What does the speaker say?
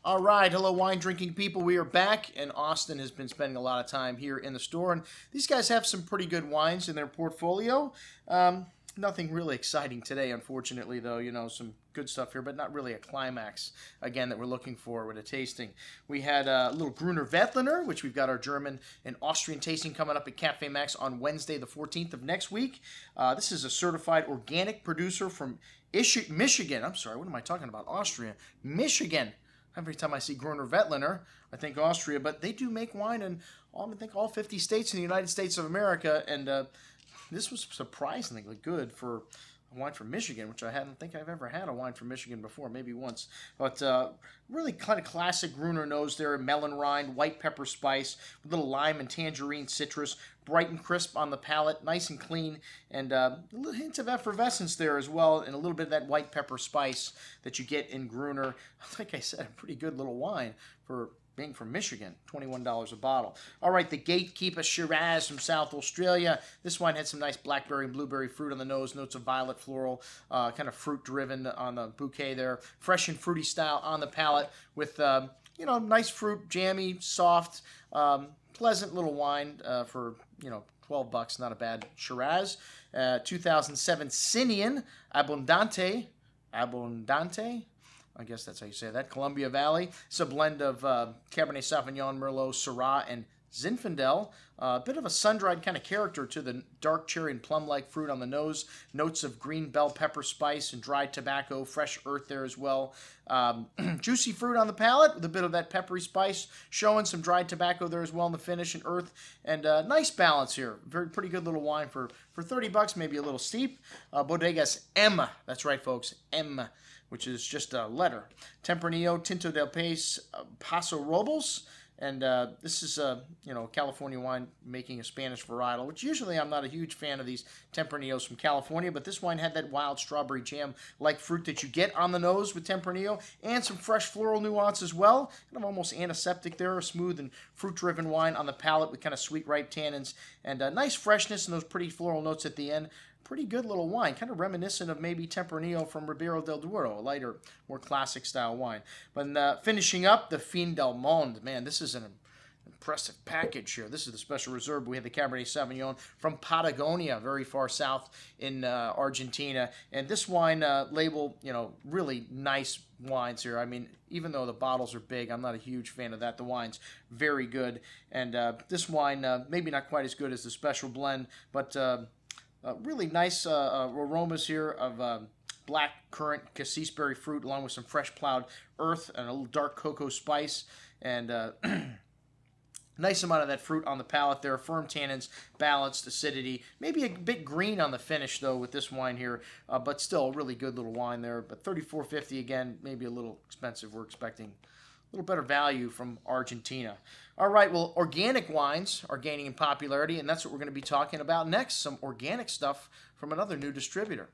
All right, hello, wine drinking people. We are back, and Austin has been spending a lot of time here in the store. And these guys have some pretty good wines in their portfolio. Nothing really exciting today, unfortunately, though. You know, some good stuff here, but not really a climax, again, that we're looking for with a tasting. We had a little Gruner Veltliner, which we've got our German and Austrian tasting coming up at Cafe Max on Wednesday, the 14th of next week. This is a certified organic producer from Michigan. I'm sorry, what am I talking about? Austria. Michigan. Every time I see Gruner Veltliner, I think Austria, but they do make wine in, I think, all 50 states in the United States of America, and this was surprisingly good for a wine from Michigan, which I hadn't think I've ever had a wine from Michigan before, maybe once. But really kind of classic Gruner nose there, melon rind, white pepper spice, with a little lime and tangerine citrus, bright and crisp on the palate, nice and clean, and a little hint of effervescence there as well, and a little bit of that white pepper spice that you get in Gruner. Like I said, a pretty good little wine for being from Michigan, $21 a bottle. All right, the Gatekeeper Shiraz from South Australia. This wine had some nice blackberry and blueberry fruit on the nose, notes of violet floral, kind of fruit-driven on the bouquet there. Fresh and fruity style on the palate with, nice fruit, jammy, soft, pleasant little wine for, $12, not a bad Shiraz. 2007 Sinian Abundante. I guess that's how you say that. Columbia Valley. It's a blend of Cabernet Sauvignon, Merlot, Syrah, and Zinfandel. A bit of a sun-dried kind of character to the dark cherry and plum-like fruit on the nose. Notes of green bell pepper spice and dried tobacco. Fresh earth there as well. Juicy fruit on the palate with a bit of that peppery spice. Showing some dried tobacco there as well in the finish and earth. And nice balance here. Pretty good little wine for $30, maybe a little steep. Bodegas M. That's right, folks. M, which is just a letter. Tempranillo, Tinto del País, Paso Robles. And this is California wine making a Spanish varietal, which usually I'm not a huge fan of these Tempranillos from California, but this wine had that wild strawberry jam-like fruit that you get on the nose with Tempranillo, and some fresh floral nuance as well. Kind of almost antiseptic there, a smooth and fruit-driven wine on the palate with kind of sweet, ripe tannins, and nice freshness and those pretty floral notes at the end. Pretty good little wine, kind of reminiscent of maybe Tempranillo from Ribeiro del Duero, a lighter, more classic style wine. But finishing up, the Fin del Monde. Man, this is an impressive package here. This is the special reserve. We have the Cabernet Sauvignon from Patagonia, very far south in Argentina. And this wine label, really nice wines here. I mean, even though the bottles are big, I'm not a huge fan of that. The wine's very good. And this wine, maybe not quite as good as the special blend, but really nice aromas here of black currant cassiceberry fruit along with some fresh plowed earth and a little dark cocoa spice, and nice amount of that fruit on the palate there. Firm tannins, balanced acidity, maybe a bit green on the finish though with this wine here, but still a really good little wine there. But $34.50 again, maybe a little expensive. We're expecting a little better value from Argentina. All right, well, organic wines are gaining in popularity, and that's what we're going to be talking about next, some organic stuff from another new distributor.